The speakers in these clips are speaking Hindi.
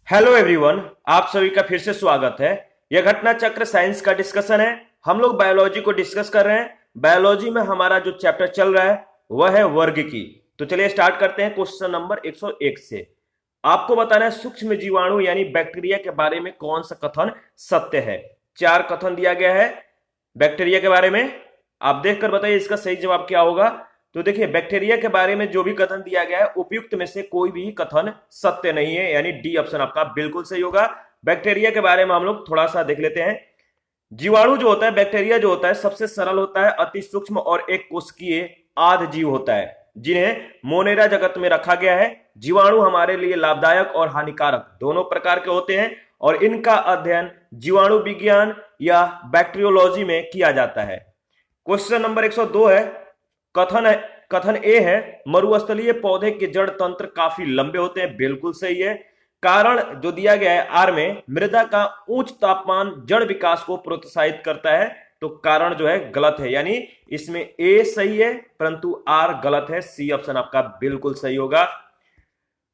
हेलो एवरीवन, आप सभी का फिर से स्वागत है। यह घटना चक्र साइंस का डिस्कशन है। हम लोग बायोलॉजी को डिस्कस कर रहे हैं। बायोलॉजी में हमारा जो चैप्टर चल रहा है वह है वर्ग की। तो चलिए स्टार्ट करते हैं क्वेश्चन नंबर 101 से। आपको बताना है सूक्ष्म जीवाणु यानी बैक्टीरिया के बारे में कौन सा कथन सत्य है। चार कथन दिया गया है बैक्टीरिया के बारे में। आप देखकर बताइए इसका सही जवाब क्या होगा। तो देखिए, बैक्टीरिया के बारे में जो भी कथन दिया गया है उपयुक्त में से कोई भी कथन सत्य नहीं है, यानी डी ऑप्शन आपका बिल्कुल सही होगा। बैक्टीरिया के बारे में हम लोग थोड़ा सा देख लेते हैं। जीवाणु जो होता है, बैक्टीरिया जो होता है, सबसे सरल होता है, अति सूक्ष्म और एक कोशिकीय आध जीव होता है जिन्हें मोनेरा जगत में रखा गया है। जीवाणु हमारे लिए लाभदायक और हानिकारक दोनों प्रकार के होते हैं और इनका अध्ययन जीवाणु विज्ञान या बैक्टीरियोलॉजी में किया जाता है। क्वेश्चन नंबर 102 है। कथन ए है मरुस्थलीय पौधे के जड़ तंत्र काफी लंबे होते हैं। बिल्कुल सही है। कारण जो दिया गया है आर में, मृदा का उच्च तापमान जड़ विकास को प्रोत्साहित करता है। तो कारण जो है गलत है, यानी इसमें ए सही है परंतु आर गलत है। सी ऑप्शन आपका बिल्कुल सही होगा।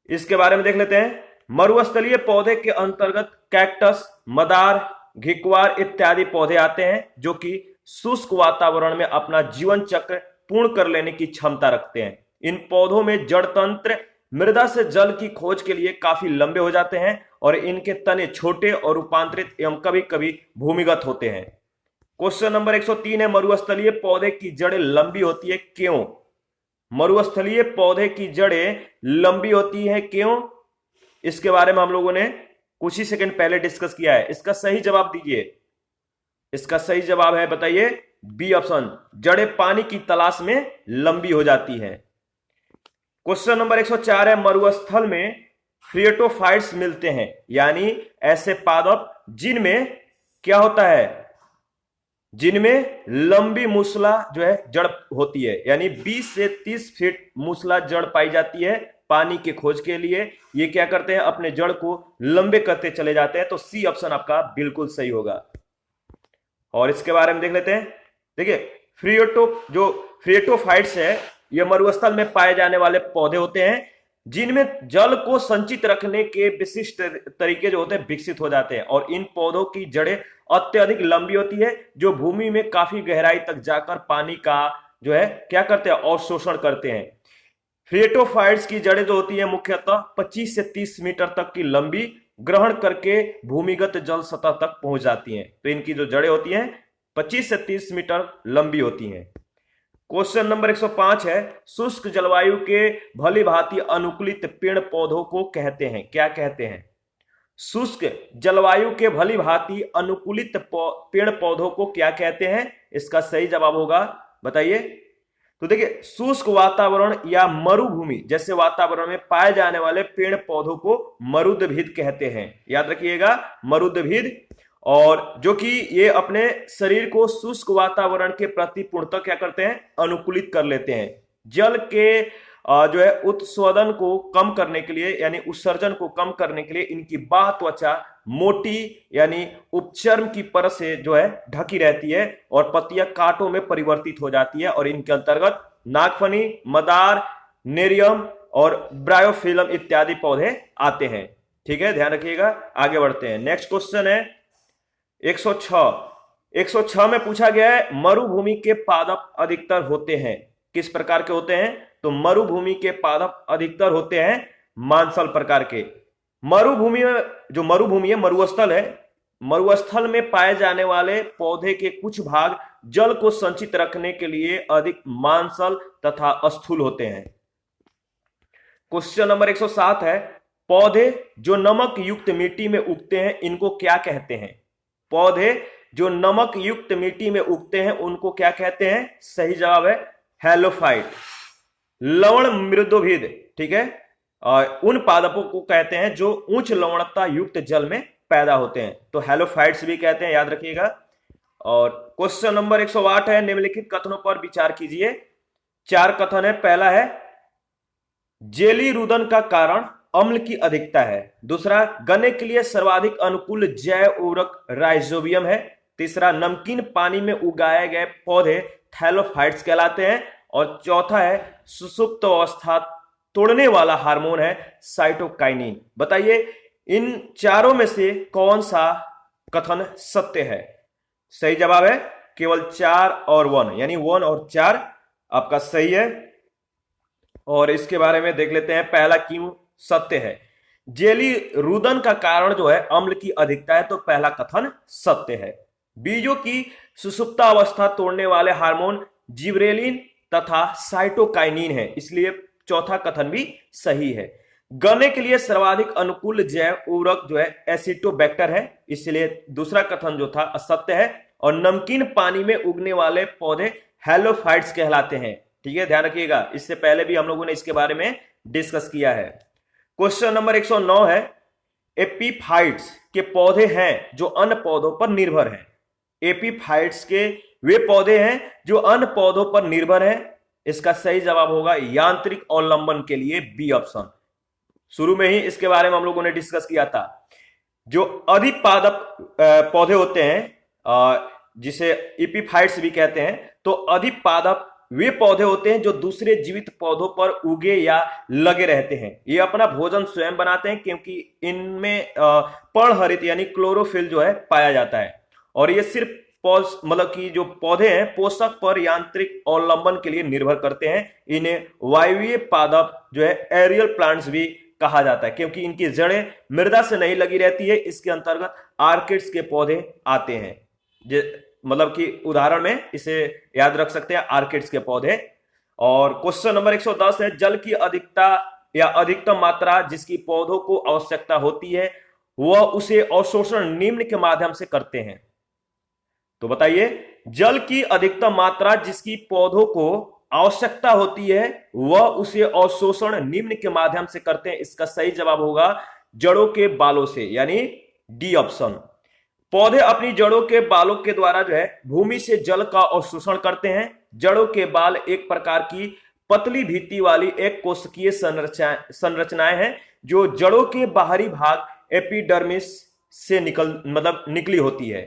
इसके बारे में देख लेते हैं। मरुस्थलीय पौधे के अंतर्गत कैक्टस, मदार, घिक्वार इत्यादि पौधे आते हैं जो कि शुष्क वातावरण में अपना जीवन चक्र पूर्ण कर लेने की क्षमता रखते हैं। इन पौधों में जड़ तंत्र मृदा से जल की खोज के लिए काफी लंबे हो जाते हैं और इनके तने छोटे और रूपांतरित एवं कभी कभी भूमिगत होते हैं। क्वेश्चन नंबर 103 है मरुस्थलीय पौधे की जड़ें लंबी होती है क्यों। मरुस्थलीय पौधे की जड़ें लंबी होती है क्यों, इसके बारे में हम लोगों ने कुछ ही सेकंड पहले डिस्कस किया है। इसका सही जवाब दीजिए। इसका सही जवाब है, बताइए, बी ऑप्शन, जड़ें पानी की तलाश में लंबी हो जाती हैं। क्वेश्चन नंबर 104 है मरुस्थल में फ्रिएटोफाइट्स मिलते हैं, यानी ऐसे पादप जिनमें क्या होता है, जिनमें लंबी मूसला जो है जड़ होती है, यानी 20 से 30 फीट मूसला जड़ पाई जाती है। पानी की खोज के लिए ये क्या करते हैं, अपने जड़ को लंबे करते चले जाते हैं। तो सी ऑप्शन आपका बिल्कुल सही होगा। और इसके बारे में देख लेते हैं। देखिए, फ्रिएटोफाइट्स है, ये मरुस्थल में पाए जाने वाले पौधे होते हैं जिनमें जल को संचित रखने के विशिष्ट तरीके जो होते हैं विकसित हो जाते हैं और इन पौधों की जड़ें अत्यधिक लंबी होती है जो भूमि में काफी गहराई तक जाकर पानी का जो है क्या करते हैं, अवशोषण करते हैं। फ्रिएटोफाइट्स की जड़ें जो होती है मुख्यतः 25 से 30 मीटर तक की लंबी ग्रहण करके भूमिगत जल सतह तक पहुंच जाती हैं। तो इनकी जो जड़ें होती हैं 25 से 30 मीटर लंबी होती हैं। क्वेश्चन नंबर 105 है शुष्क जलवायु के भली भांति अनुकूलित पेड़ पौधों को कहते हैं, क्या कहते हैं। शुष्क जलवायु के भली भांति अनुकूलित पेड़ पौधों को क्या कहते हैं, इसका सही जवाब होगा, बताइए। तो देखिए, शुष्क वातावरण या मरुभूमि जैसे वातावरण में पाए जाने वाले पेड़ पौधों को मरुद्भिद कहते हैं। याद रखिएगा, मरुद्भिद। और जो कि ये अपने शरीर को शुष्क वातावरण के प्रति पूर्णतः क्या करते हैं, अनुकूलित कर लेते हैं। जल के जो है उत्सर्जन को कम करने के लिए, यानी उत्सर्जन को कम करने के लिए इनकी बाह्य त्वचा मोटी यानी उपचर्म की परत से जो है ढकी रहती है और पत्तियां कांटों में परिवर्तित हो जाती है और इनके अंतर्गत नागफनी, मदार, नेरियम और ब्रायोफिलम इत्यादि पौधे आते हैं। ठीक है, ध्यान रखिएगा। आगे बढ़ते हैं। नेक्स्ट क्वेश्चन है 106 में पूछा गया है मरुभूमि के पादप अधिकतर होते हैं, किस प्रकार के होते हैं। तो मरुभूमि के पादप अधिकतर होते हैं मांसल प्रकार के। मरुभूमि में जो मरुभूमि है, मरुस्थल है, मरुस्थल में पाए जाने वाले पौधे के कुछ भाग जल को संचित रखने के लिए अधिक मांसल तथा स्थूल होते हैं। क्वेश्चन नंबर 107 है पौधे जो नमक युक्त मिट्टी में उगते हैं इनको क्या कहते हैं। पौधे जो नमक युक्त मिट्टी में उगते हैं उनको क्या कहते हैं, सही जवाब है हेलोफाइट। लवण मृदोभिद, ठीक है, और उन पादपों को कहते हैं जो उच्च लवणता युक्त जल में पैदा होते हैं, तो हेलोफाइट्स भी कहते हैं, याद रखिएगा। और क्वेश्चन नंबर 108 है निम्नलिखित कथनों पर विचार कीजिए। चार कथन है। पहला है जेली रुदन का कारण अम्ल की अधिकता है। दूसरा, गन्ने के लिए सर्वाधिक अनुकूल जैव उर्वरक राइजोबियम है। तीसरा, नमकीन पानी में उगाए गए पौधे थैलोफाइट्स कहलाते हैं। और चौथा है सुसुप्त अवस्था तोड़ने वाला हार्मोन है साइटोकाइनिन। बताइए इन चारों में से कौन सा कथन सत्य है? सही जवाब है केवल 4 और 1, यानी 1 और 4 आपका सही है। और इसके बारे में देख लेते हैं पहला क्यों सत्य है। जेली रुदन का कारण जो है अम्ल की अधिकता है, तो पहला कथन सत्य है। बीजों की सुषुप्ता अवस्था तोड़ने वाले हार्मोन जिबरेलिन तथा साइटोकाइनिन है, इसलिए चौथा कथन भी सही है। गन्ने के लिए सर्वाधिक अनुकूल जैव उर्वरक जो है एसिटोबैक्टर है, इसलिए दूसरा कथन जो था असत्य है। और नमकीन पानी में उगने वाले पौधे हेलोफाइट्स कहलाते हैं। ठीक है, ध्यान रखिएगा, इससे पहले भी हम लोगों ने इसके बारे में डिस्कस किया है। क्वेश्चन नंबर 109 है, एपीफाइट्स के पौधे हैं जो अन्य पौधों पर निर्भर हैं। एपीफाइट्स के वे पौधे हैं जो अन्य पौधों पर निर्भर हैं। इसका सही जवाब होगा यांत्रिक अवलंबन के लिए बी ऑप्शन। शुरू में ही इसके बारे में हम लोगों ने डिस्कस किया था। जो अधिपादप पौधे होते हैं जिसे एपीफाइट्स भी कहते हैं, तो अधिपादप वे पौधे होते हैं जो दूसरे जीवित पौधों पर उगे या लगे रहते हैं। ये अपना भोजन स्वयं बनाते हैं क्योंकि इनमें पर्णहरित यानी क्लोरोफिल जो है पाया जाता है। और ये सिर्फ मतलब कि जो पौधे हैं पोषक पर यांत्रिक अवलंबन के लिए निर्भर करते हैं। इन्हें वायवीय पादप जो है एरियल प्लांट्स भी कहा जाता है क्योंकि इनकी जड़ें मृदा से नहीं लगी रहती है। इसके अंतर्गत आर्किड्स के पौधे आते हैं, मतलब कि उदाहरण में इसे याद रख सकते हैं, आर्किड्स के पौधे। और क्वेश्चन नंबर 110 है, जल की अधिकता या अधिकतम मात्रा जिसकी पौधों को आवश्यकता होती है वह उसे अवशोषण निम्न के माध्यम से करते हैं। तो बताइए, जल की अधिकतम मात्रा जिसकी पौधों को आवश्यकता होती है वह उसे अवशोषण निम्न के माध्यम से करते हैं। इसका सही जवाब होगा जड़ों के बालों से, यानी डी ऑप्शन। पौधे अपनी जड़ों के बालों के द्वारा जो है भूमि से जल का अवशोषण करते हैं। जड़ों के बाल एक प्रकार की पतली भित्ति वाली एक कोशिकीय संरचनाएं हैं जो जड़ों के बाहरी भाग एपिडर्मिस से निकली होती है।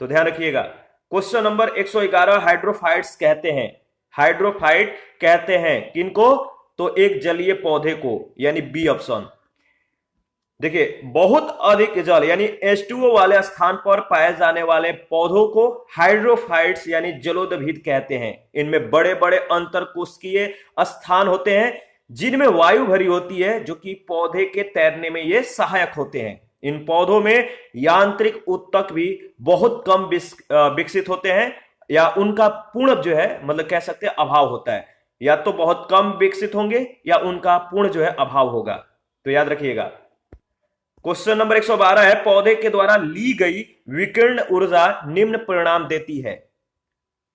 तो ध्यान रखिएगा। क्वेश्चन नंबर 111, हाइड्रोफाइट्स कहते हैं, हाइड्रोफाइट कहते हैं किनको? तो एक जलीय पौधे को, यानी बी ऑप्शन। देखिए, बहुत अधिक जल यानी H2O वाले स्थान पर पाए जाने वाले पौधों को हाइड्रोफाइट्स यानी जलोदभिद कहते हैं। इनमें बड़े बड़े अंतरकोशिकीय स्थान होते हैं जिनमें वायु भरी होती है, जो कि पौधे के तैरने में ये सहायक होते हैं। इन पौधों में यांत्रिक ऊतक भी बहुत कम विकसित होते हैं, या उनका पूर्ण जो है मतलब कह सकते हैं अभाव होता है। या तो बहुत कम विकसित होंगे या उनका पूर्ण जो है अभाव होगा। तो याद रखिएगा। क्वेश्चन नंबर 112 है, पौधे के द्वारा ली गई विकिरण ऊर्जा निम्न परिणाम देती है।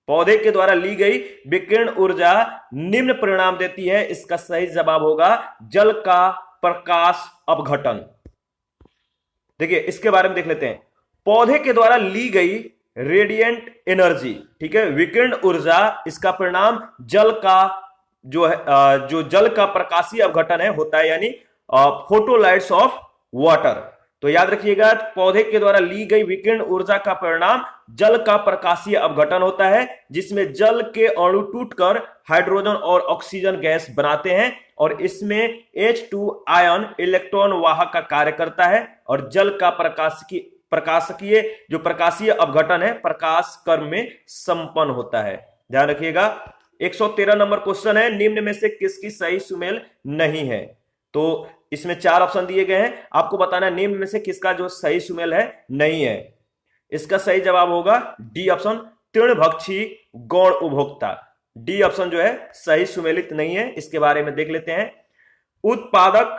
पौधे के द्वारा ली गई विकिरण ऊर्जा निम्न परिणाम देती है। इसका सही जवाब होगा जल का प्रकाश अपघटन। देखिए, इसके बारे में देख लेते हैं। पौधे के द्वारा ली गई रेडिएंट एनर्जी, ठीक है, विकिरण ऊर्जा, इसका परिणाम जल का जो है जो जल का प्रकाशीय अपघटन है होता है, यानी फोटोलाइट्स ऑफ वाटर। तो याद रखिएगा, पौधे के द्वारा ली गई विकिरण ऊर्जा का परिणाम जल का प्रकाशीय अपघटन होता है, जिसमें जल के अणु टूटकर हाइड्रोजन और ऑक्सीजन गैस बनाते हैं और इसमें H2 आयन इलेक्ट्रॉन वाहक का कार्य करता है। और जल का प्रकाशकीय जो प्रकाशीय अपघटन है प्रकाश कर्म में संपन्न होता है। ध्यान रखिएगा। 113 नंबर क्वेश्चन है, निम्न में से किसकी सही सुमेल नहीं है? तो इसमें 4 ऑप्शन दिए गए हैं, आपको बताना है निम्न में से किसका जो सही सुमेल है नहीं है। इसका सही जवाब होगा डी ऑप्शन, तृणभक्षी गौण उपभोक्ता। डी ऑप्शन जो है सही सुमेलित नहीं है। इसके बारे में देख लेते हैं। उत्पादक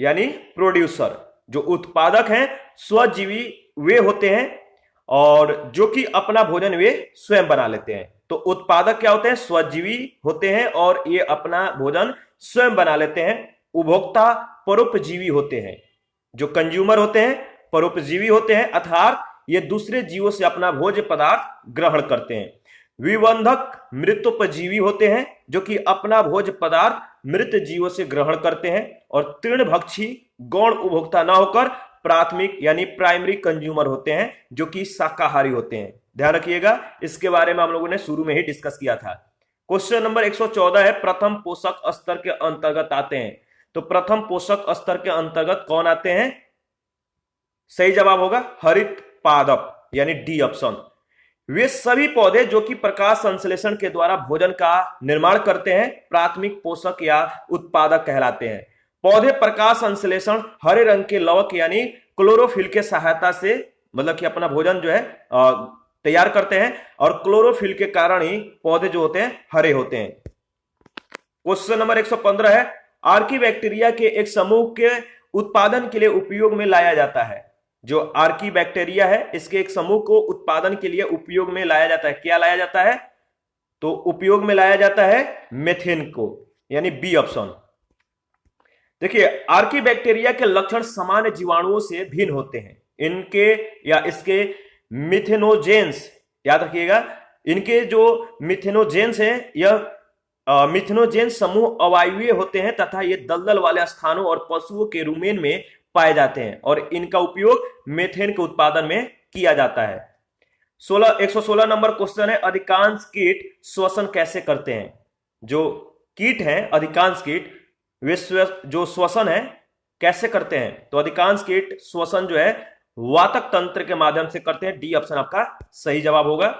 यानी प्रोड्यूसर, जो उत्पादक हैं स्वजीवी वे होते हैं और जो कि अपना भोजन वे स्वयं बना लेते हैं। तो उत्पादक क्या होते हैं? स्वजीवी होते हैं और ये अपना भोजन स्वयं बना लेते हैं। उपभोक्ता परोपजीवी होते हैं। जो कंज्यूमर होते हैं परोपजीवी होते हैं, अर्थात ये दूसरे जीवों से अपना भोज्य पदार्थ ग्रहण करते हैं। विबंधक मृतोपजीवी होते हैं, जो कि अपना भोज्य पदार्थ मृत जीवों से ग्रहण करते हैं। और तृणभक्षी गौण उपभोक्ता न होकर प्राथमिक यानी प्राइमरी कंज्यूमर होते हैं, जो कि शाकाहारी होते हैं। ध्यान रखिएगा, इसके बारे में हम लोगों ने शुरू में ही डिस्कस किया था। क्वेश्चन नंबर 114 है, प्रथम पोषक स्तर के अंतर्गत आते हैं। तो प्रथम पोषक स्तर के अंतर्गत कौन आते हैं? सही जवाब होगा हरित पादप यानी डी ऑप्शन। वे सभी पौधे जो कि प्रकाश संश्लेषण के द्वारा भोजन का निर्माण करते हैं प्राथमिक पोषक या उत्पादक कहलाते हैं। पौधे प्रकाश संश्लेषण हरे रंग के लवक यानी क्लोरोफिल के सहायता से मतलब कि अपना भोजन जो है तैयार करते हैं और क्लोरोफिल के कारण ही पौधे जो होते हैं हरे होते हैं। क्वेश्चन नंबर 115 है आर्की बैक्टीरिया के एक समूह के उत्पादन के लिए उपयोग में लाया जाता है। जो आर्की बैक्टीरिया है इसके एक समूह को उत्पादन के लिए उपयोग में लाया जाता है। क्या लाया जाता है? तो उपयोग में लाया जाता है मेथेन को यानी बी ऑप्शन। देखिए आर्की बैक्टीरिया के लक्षण सामान्य जीवाणुओं से भिन्न होते हैं। इनके या इसके मिथेनोजेंस याद रखिएगा, इनके जो मिथेनोजेंस हैं यह मिथेनोजेन समूह अवायवीय होते हैं तथा ये दलदल वाले स्थानों और पशुओं के रुमेन में पाए जाते हैं और इनका उपयोग मेथेन के उत्पादन में किया जाता है। 116 नंबर क्वेश्चन है अधिकांश कीट श्वसन कैसे करते हैं? जो कीट हैं अधिकांश कीट वे जो श्वसन है कैसे करते हैं? तो अधिकांश कीट श्वसन जो है वातक तंत्र के माध्यम से करते हैं। डी ऑप्शन आपका सही जवाब होगा।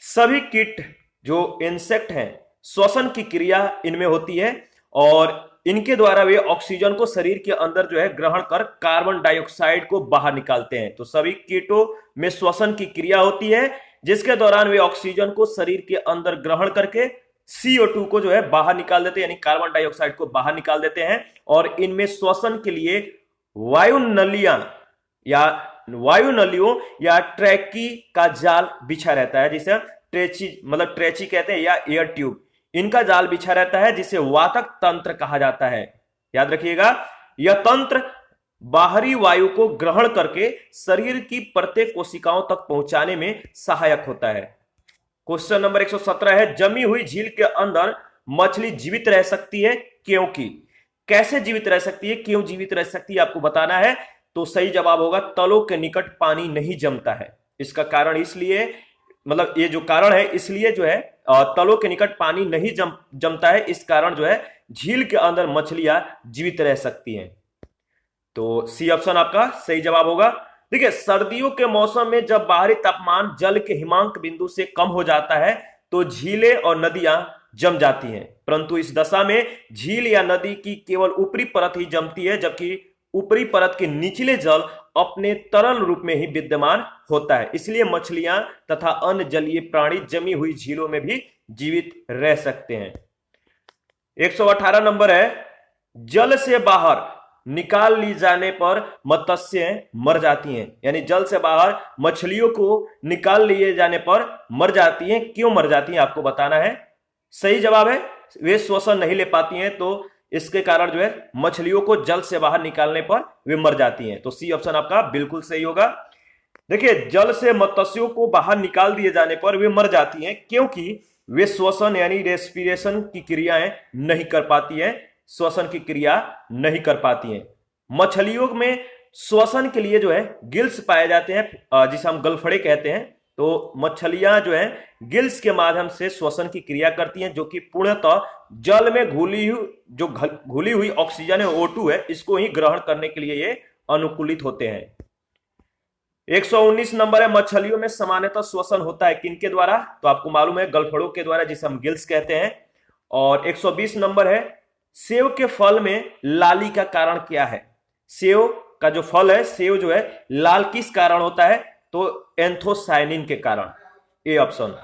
सभी कीट जो इंसेक्ट हैं श्वसन की क्रिया इनमें होती है और इनके द्वारा वे ऑक्सीजन को शरीर के अंदर जो है ग्रहण कर कार्बन डाइऑक्साइड को बाहर निकालते हैं। तो सभी कीटों में श्वसन की क्रिया होती है जिसके दौरान वे ऑक्सीजन को शरीर के अंदर ग्रहण करके CO2 को जो है बाहर निकाल देते हैं यानी कार्बन डाइऑक्साइड को बाहर निकाल देते हैं और इनमें श्वसन के लिए वायुनलियों या ट्रैकी का जाल बिछा रहता है जिसे ट्रेची कहते हैं या एयर ट्यूब। इनका जाल बिछा रहता है जिसे वातक तंत्र कहा जाता है। याद रखिएगा यह तंत्र बाहरी वायु को ग्रहण करके शरीर की प्रत्येक कोशिकाओं तक पहुंचाने में सहायक होता है। क्वेश्चन नंबर 117 है जमी हुई झील के अंदर मछली जीवित रह सकती है क्योंकि? कैसे जीवित रह सकती है, क्यों जीवित रह सकती है आपको बताना है। तो सही जवाब होगा तलों के निकट पानी नहीं जमता है। इसका कारण इसलिए मतलब ये जो कारण है इसलिए जो है तलों के निकट पानी नहीं जमता है, इस कारण जो है झील के अंदर मछलियां जीवित रह सकती हैं। तो सी ऑप्शन आपका सही जवाब होगा। देखिए सर्दियों के मौसम में जब बाहरी तापमान जल के हिमांक बिंदु से कम हो जाता है तो झीलें और नदियां जम जाती हैं, परंतु इस दशा में झील या नदी की केवल ऊपरी परत ही जमती है जबकि ऊपरी परत के निचले जल अपने तरल रूप में ही विद्यमान होता है। इसलिए मछलियां तथा अन्य जलीय प्राणी जमी हुई झीलों में भी जीवित रह सकते हैं। 118 नंबर है जल से बाहर निकाल ली जाने पर मत्स्य मर जाती हैं, यानी जल से बाहर मछलियों को निकाल लिए जाने पर मर जाती हैं। क्यों मर जाती हैं आपको बताना है। सही जवाब है वे श्वसन नहीं ले पाती हैं तो इसके कारण जो है मछलियों को जल से बाहर निकालने पर वे मर जाती हैं। तो सी ऑप्शन आपका बिल्कुल सही होगा। देखिए जल से मत्स्यों को बाहर निकाल दिए जाने पर वे मर जाती हैं क्योंकि वे श्वसन यानी रेस्पिरेशन की क्रियाएं नहीं कर पाती हैं, श्वसन की क्रिया नहीं कर पाती हैं। मछलियों में श्वसन के लिए जो है गिल्स पाए जाते हैं जिसे हम गलफड़े कहते हैं। तो मछलियां जो है गिल्स के माध्यम से श्वसन की क्रिया करती हैं जो कि पूर्णतः जल में घुली हुई ऑक्सीजन है O2 है इसको ही ग्रहण करने के लिए ये अनुकूलित होते हैं। 119 नंबर है मछलियों में सामान्यतः श्वसन होता है किनके द्वारा? तो आपको मालूम है गलफड़ों के द्वारा जिसे हम गिल्स कहते हैं। और 120 नंबर है सेव के फल में लाली का कारण क्या है? सेव का जो फल है सेव जो है लाल किस कारण होता है? तो एंथोसायनिन के कारण। A option.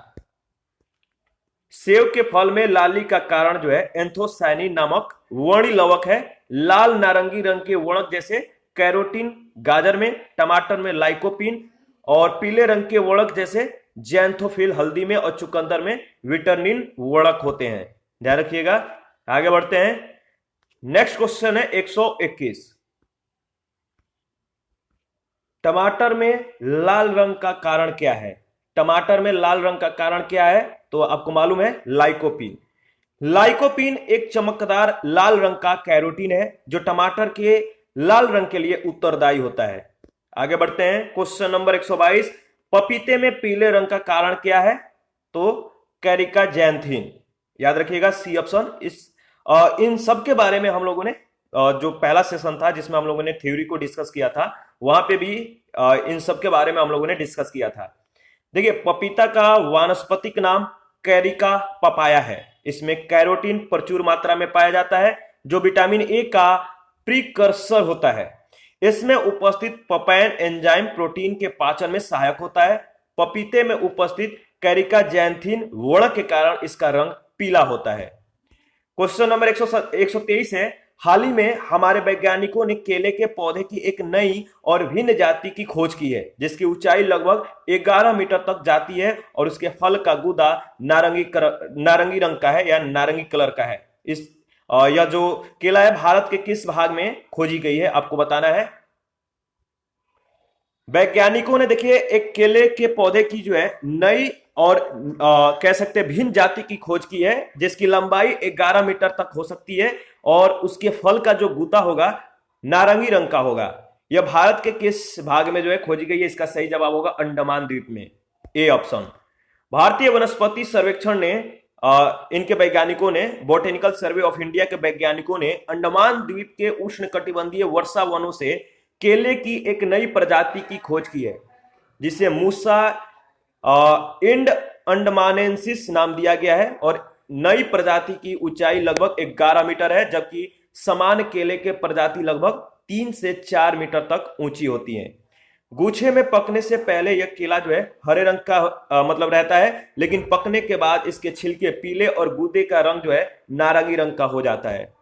सेव के फल में लाली का कारण जो है एंथोसायनिन नामक वर्णी लवक है। लाल नारंगी रंग के वर्णक जैसे कैरोटीन गाजर में, टमाटर में लाइकोपीन और पीले रंग के वर्णक जैसे जैंथोफिल हल्दी में और चुकंदर में विटरनिन वर्णक होते हैं। ध्यान रखिएगा। आगे बढ़ते हैं। नेक्स्ट क्वेश्चन है 121। टमाटर में लाल रंग का कारण क्या है? टमाटर में लाल रंग का कारण क्या है? तो आपको मालूम है लाइकोपीन। लाइकोपीन एक चमकदार लाल रंग का कैरोटीन है जो टमाटर के लाल रंग के लिए उत्तरदायी होता है। आगे बढ़ते हैं। Question number 122। पपीते में पीले रंग का कारण क्या है? तो कैरिका जैंथिन। याद रखिएगा सी ऑप्शन। इन सब के बारे में हम लोगों ने जो पहला सेशन था जिसमें हम लोगों ने थ्योरी को डिस्कस किया था, वहां पे भी इन सब के बारे में हम लोगों ने डिस्कस किया था। देखिए, पपीता का वानस्पतिक नाम कैरिका पपाया है। इसमें कैरोटीन प्रचुर मात्रा में पाया जाता है जो विटामिन ए का प्रीकर्सर होता है। इसमें उपस्थित पपैन एंजाइम प्रोटीन के पाचन में सहायक होता है। पपीते में उपस्थित कैरिका जैंथिन वर्ण के कारण इसका रंग पीला होता है। क्वेश्चन नंबर 123 है, हाल ही में हमारे वैज्ञानिकों ने केले के पौधे की एक नई और भिन्न जाति की खोज की है जिसकी ऊंचाई लगभग 11 मीटर तक जाती है और उसके फल का गूदा नारंगी रंग का है या नारंगी कलर का है। यह जो केला है भारत के किस भाग में खोजी गई है आपको बताना है। वैज्ञानिकों ने देखिए एक केले के पौधे की जो है नई और कह सकते हैं भिन्न जाति की खोज की है जिसकी लंबाई 11 मीटर तक हो सकती है और उसके फल का जो गूदा होगा नारंगी रंग का होगा। यह भारत के किस भाग में जो है खोजी गई है? इसका सही जवाब होगा अंडमान द्वीप में, ए ऑप्शन। भारतीय वनस्पति सर्वेक्षण ने इनके वैज्ञानिकों ने, बोटेनिकल सर्वे ऑफ इंडिया के वैज्ञानिकों ने अंडमान द्वीप के उष्णकटिबंधीय वर्षा वनों से केले की एक नई प्रजाति की खोज की है जिसे मूसा इंड अंडमानेंसिस नाम दिया गया है और नई प्रजाति की ऊंचाई लगभग 11 मीटर है जबकि समान केले के प्रजाति लगभग 3 से 4 मीटर तक ऊंची होती हैं। गुच्छे में पकने से पहले यह केला जो है हरे रंग का मतलब रहता है, लेकिन पकने के बाद इसके छिलके पीले और गूदे का रंग जो है नारंगी रंग का हो जाता है।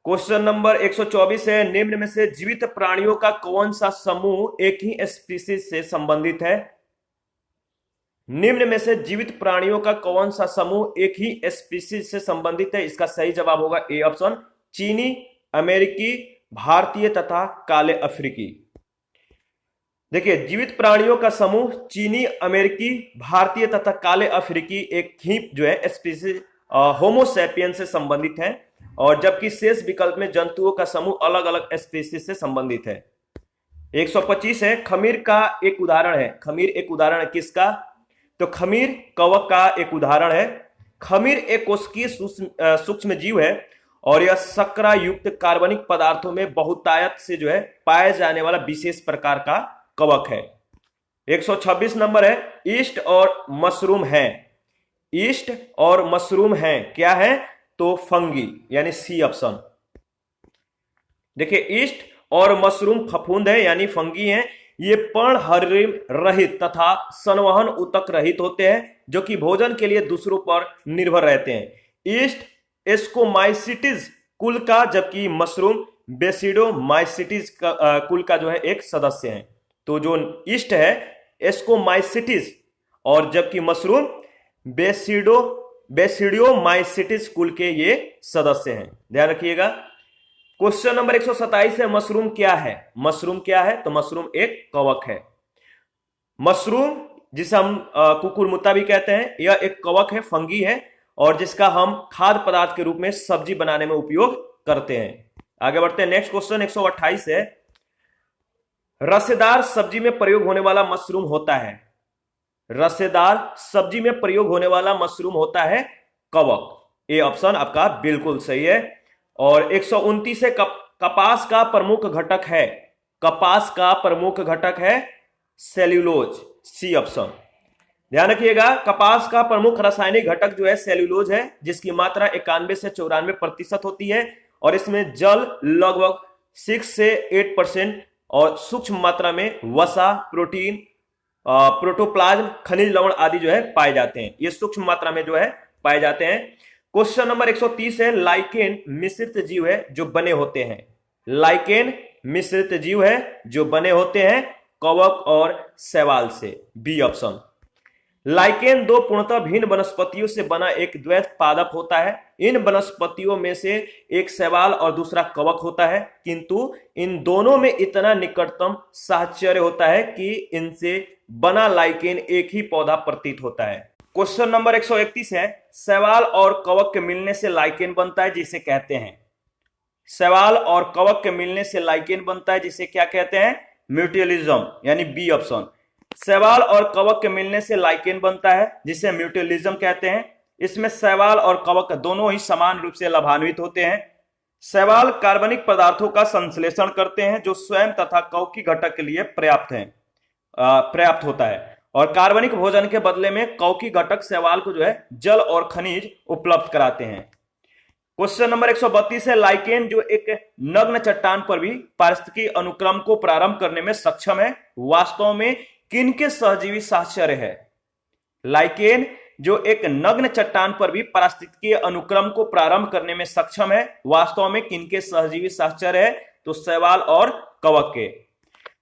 क्वेश्चन नंबर 124 है, निम्न में से जीवित प्राणियों का कौन सा समूह एक ही स्पीसीज से संबंधित है? निम्न में से जीवित प्राणियों का कौन सा समूह एक ही स्पीसीज से संबंधित है? इसका सही जवाब होगा ए ऑप्शन, चीनी, अमेरिकी, भारतीय तथा काले अफ्रीकी। देखिए, जीवित प्राणियों का समूह चीनी, अमेरिकी, भारतीय तथा काले अफ्रीकी एक ही जो है स्पीसीज होमो सैपियंस से संबंधित है और जबकि शेष विकल्प में जंतुओं का समूह अलग अलग स्पीसीज से संबंधित है। 125 है, खमीर का एक उदाहरण है। खमीर एक उदाहरण है किसका? तो खमीर कवक का एक उदाहरण है। खमीर एक कोशिकीय सूक्ष्म जीव है और यह शर्करा युक्त कार्बनिक पदार्थों में बहुतायत से जो है पाए जाने वाला विशेष प्रकार का कवक है। 126 नंबर है, ईस्ट और मशरूम है। ईस्ट और मशरूम है क्या है? तो फंगी, यानी सी ऑप्शन। देखिए, ईस्ट और मशरूम फफूंद है यानी फंगी है। ये पर्णहरिम रहित तथा संवहन ऊतक रहित होते हैं जो कि भोजन के लिए दूसरों पर निर्भर रहते हैं। ईस्ट एस्कोमाइसिटीज कुल का जबकि मशरूम बेसिडोमाइसिटीज कुल का जो है एक सदस्य है। तो जो ईस्ट है एस्कोमाइसिटीज और जबकि मशरूम बेसिडियोमाइसिटीज कुल के ये सदस्य हैं, ध्यान रखिएगा। क्वेश्चन नंबर 127 है, मशरूम क्या है? मशरूम क्या है? तो मशरूम एक कवक है। मशरूम जिसे हम कुकुरमुत्ता भी कहते हैं, यह एक कवक है, फंगी है और जिसका हम खाद्य पदार्थ के रूप में सब्जी बनाने में उपयोग करते हैं। आगे बढ़ते हैं। नेक्स्ट क्वेश्चन 128 है, रसेदार सब्जी में प्रयोग होने वाला मशरूम होता है। रसेदार सब्जी में प्रयोग होने वाला मशरूम होता है कवक। ए ऑप्शन आपका बिल्कुल सही है। और 129 है, कपास का प्रमुख घटक है। कपास का प्रमुख घटक है सेल्यूलोज, सी ऑप्शन। ध्यान रखिएगा, कपास का प्रमुख रासायनिक घटक जो है सेल्यूलोज है जिसकी मात्रा 91 से 94% होती है और इसमें जल लगभग 6 से 8% और सूक्ष्म मात्रा में वसा, प्रोटीन, प्रोटोप्लाज्म, खनिज लवण आदि जो है पाए जाते हैं। ये सूक्ष्म मात्रा में जो है पाए जाते हैं। क्वेश्चन नंबर 130 है, लाइकेन मिश्रित जीव है जो बने होते हैं। लाइकेन मिश्रित जीव है जो बने होते हैं कवक और शैवाल से, बी ऑप्शन। लाइकेन दो पूर्णतः भिन्न वनस्पतियों से बना एक द्वैत पादप होता है। इन वनस्पतियों में से एक शैवाल और दूसरा कवक होता है, किंतु इन दोनों में इतना निकटतम साहचर्य होता है कि इनसे बना लाइकेन एक ही पौधा प्रतीत होता है। क्वेश्चन नंबर 131 है, शैवाल और कवक के मिलने से लाइकेन बनता है जिसे कहते हैं। शैवाल और कवक के मिलने से लाइकेन बनता है जिसे क्या कहते हैं? म्यूचुअलिज्म, यानी बी ऑप्शन। शैवाल और कवक के मिलने से लाइकेन बनता है जिसे म्यूचुअलिज्म कहते हैं। इसमें शैवाल और कवक दोनों ही समान रूप से लाभान्वित होते हैं। शैवाल कार्बनिक पदार्थों का संश्लेषण करते हैं जो स्वयं तथा कवकी घटक के लिए पर्याप्त होता है, और कार्बनिक भोजन के बदले में कवकी घटक शैवाल को जो है जल और खनिज उपलब्ध कराते हैं। क्वेश्चन नंबर 132 है, लाइकेन जो एक नग्न चट्टान पर भी पारिस्थितिकी अनुक्रम को प्रारंभ करने में सक्षम है, वास्तव में किनके सहजीवी साहचर्य है? लाइकेन जो एक नग्न चट्टान पर भी पारिस्थितिकी अनुक्रम को प्रारंभ करने में सक्षम है, वास्तव में किनके सहजीवी साहचर्य है? तो शैवाल और कवक के।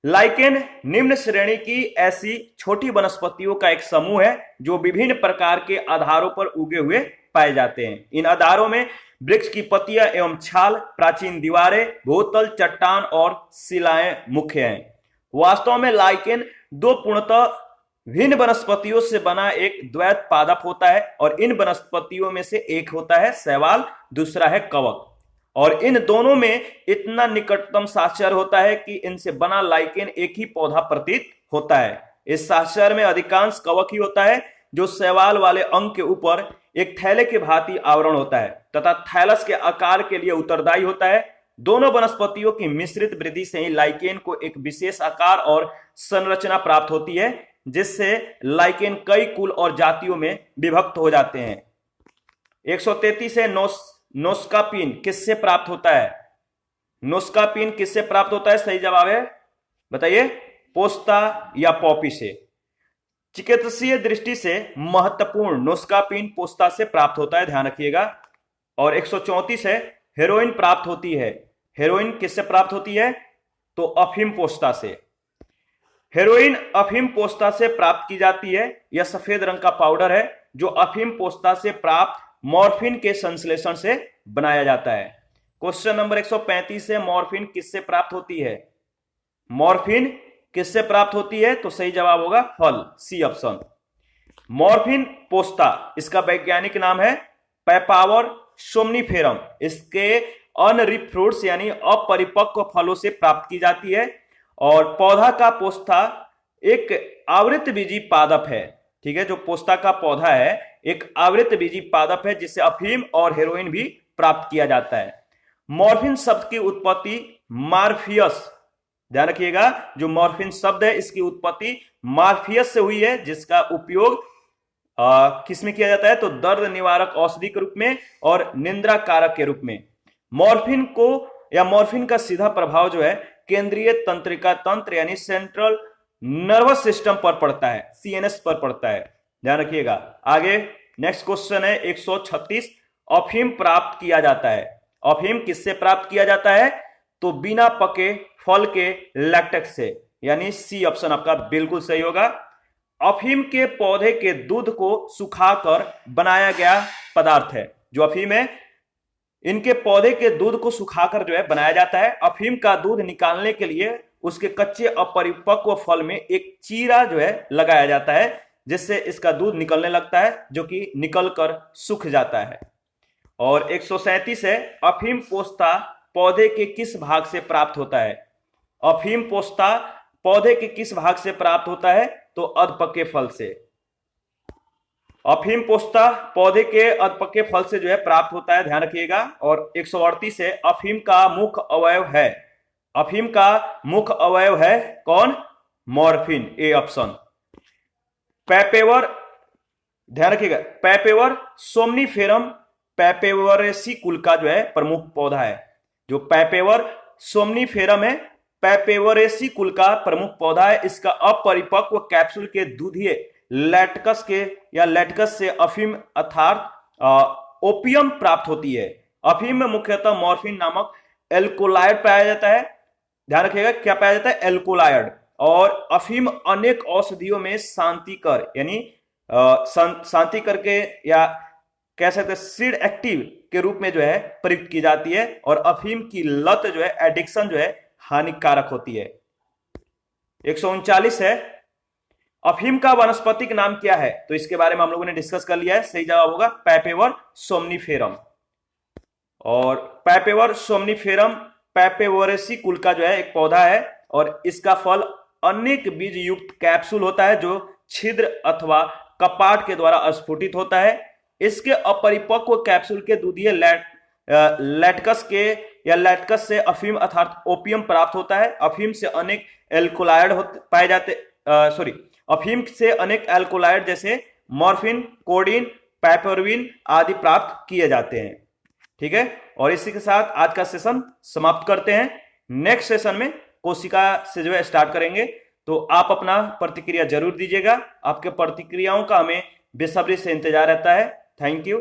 लाइकेन निम्न श्रेणी की ऐसी छोटी वनस्पतियों का एक समूह है जो विभिन्न प्रकार के आधारों पर उगे हुए पाए जाते हैं। इन आधारों में वृक्ष की पत्तियां एवं छाल, प्राचीन दीवारें, भूतल, चट्टान और शिलाएं मुख्य हैं। वास्तव में लाइकेन दो पूर्णतः भिन्न वनस्पतियों से बना एक द्वैत पादप होता है, और इन वनस्पतियों में से एक होता है शैवाल, दूसरा है कवक, और इन दोनों में इतना निकटतम साहचर्य होता है कि इनसे बना लाइकेन एक ही पौधा प्रतीत होता है। इस साहचर्य में अधिकांश कवक ही होता है, जो शैवाल वाले अंग के ऊपर एक थैले के भांति आवरण होता है तथा थैलस के आकार के लिए उत्तरदायी होता है। दोनों वनस्पतियों की मिश्रित वृद्धि से ही लाइकेन को एक विशेष आकार और संरचना प्राप्त होती है, जिससे लाइकेन कई कुल और जातियों में विभक्त हो जाते हैं। 133 है, नोस्कापिन किससे प्राप्त होता है? नोस्कापिन किससे प्राप्त होता है? सही जवाब है, बताइए, पोस्ता या पॉपी से। चिकित्सीय दृष्टि से महत्वपूर्ण नोस्कापिन पोस्ता से प्राप्त होता है, ध्यान रखिएगा। और 134 है, हेरोइन प्राप्त होती है। हेरोइन किससे प्राप्त होती है? तो अफीम पोस्ता से। हेरोइन अफीम पोस्ता से प्राप्त की जाती है। यह सफेद रंग का पाउडर है जो अफीम पोस्ता से प्राप्त मॉर्फिन के संश्लेषण से बनाया जाता है। क्वेश्चन नंबर 135 है, मॉर्फिन किससे प्राप्त होती है? मॉर्फिन किससे प्राप्त होती है? तो सही जवाब होगा फल, सी ऑप्शन। मॉर्फिन पोस्ता, इसका वैज्ञानिक नाम है पैपावर सोमनिफेरम। इसके अनरिप फ्रूट्स यानी अपरिपक्व फलों से प्राप्त की जाती है, और पौधा का पोस्ता एक आवृत बीजी पादप है। ठीक है, जो पोस्ता का पौधा है एक आवृत बीजी पादप है, जिससे अफीम और हेरोइन भी प्राप्त किया जाता है। मॉर्फिन शब्द की उत्पत्ति मार्फियस, ध्यान रखिएगा, जो मॉर्फिन शब्द है इसकी उत्पत्ति मार्फियस से हुई है, जिसका उपयोग किसमें किया जाता है? तो दर्द निवारक औषधि के रूप में और निंद्रा कारक के रूप में। मॉर्फिन को या मॉर्फिन का सीधा प्रभाव जो है केंद्रीय तंत्रिका तंत्र यानी सेंट्रल नर्वस सिस्टम पर पड़ता है, सीएनएस पर पड़ता है, ध्यान रखिएगा। आगे नेक्स्ट क्वेश्चन है 136, अफीम प्राप्त किया जाता है। अफीम किससे प्राप्त किया जाता है? तो बिना पके फल के लैक्टेक्स से, यानी सी ऑप्शन आपका बिल्कुल सही होगा। अफीम के पौधे के दूध को सुखाकर बनाया गया पदार्थ है। जो अफीम है इनके पौधे के दूध को सुखाकर जो है बनाया जाता है। अफीम का दूध निकालने के लिए उसके कच्चे अपरिपक्व फल में एक चीरा जो है लगाया जाता है, जिससे इसका दूध निकलने लगता है, जो कि निकलकर सूख जाता है। और 137 है, अफीम पोस्ता पौधे के किस भाग से प्राप्त होता है? अफीम पोस्ता पौधे के किस भाग से प्राप्त होता है? तो अधपके फल से। अफीम पोस्ता पौधे के अधपके फल से जो है प्राप्त होता है, ध्यान रखिएगा। और 138 है, अफीम का मुख्य अवयव है। अफीम का मुख्य अवयव है कौन? Morphine, A option. पैपेवर, ध्यान रखिएगा, पैपेवर सोमनिफेरम पैपेवरेसी कुल का जो है प्रमुख पौधा है। जो पैपेवर सोमनिफेरम है पैपेवरेसी कुल का प्रमुख पौधा है। इसका अपरिपक्व कैप्सूल के दूधिये लैटकस के या लैटकस से अफीम अर्थात ओपियम प्राप्त होती है। अफीम में मुख्यतः मॉर्फिन नामक एल्कोलाइड पाया जाता है, ध्यान रखिएगा, क्या पाया जाता है? एल्कोलाइड। और अफीम अनेक औषधियों में शांतिकर यानी शांति करके या कह सकते हैं सीड एक्टिव के रूप में जो है प्रयुक्त की जाती है। और अफीम की लत जो है, एडिक्शन जो है, हानिकारक होती है। 139 है, अफीम का वानस्पतिक नाम क्या है? तो इसके बारे में हम लोगों ने डिस्कस कर लिया है, सही जवाब होगा पैपेवर सोमनिफेरम। और पैपेवर सोमनिफेरम पैपेवरेसी कुल का जो है एक पौधा है, और इसका फल अनेक बीज युक्त कैप्सूल होता है जो छिद्र अथवा कपाट के द्वारा स्फुटित होता है। इसके अपरिपक्व कैप्सूल के दूधिये लैटकस के या लैटकस से अफीम अर्थात ओपियम प्राप्त होता है। अफीम से अनेक एल्कोलाइड पाए जाते, सॉरी, अफीम से अनेक एल्कोलाइड जैसे मॉर्फिन, कोडीन, पैपरविन आदि प्राप्त किए जाते हैं। ठीक है, और इसी के साथ आज का सेशन समाप्त करते हैं। नेक्स्ट सेशन में कोशिका से जो है स्टार्ट करेंगे, तो आप अपना प्रतिक्रिया जरूर दीजिएगा। आपके प्रतिक्रियाओं का हमें बेसब्री से इंतजार रहता है। Thank you.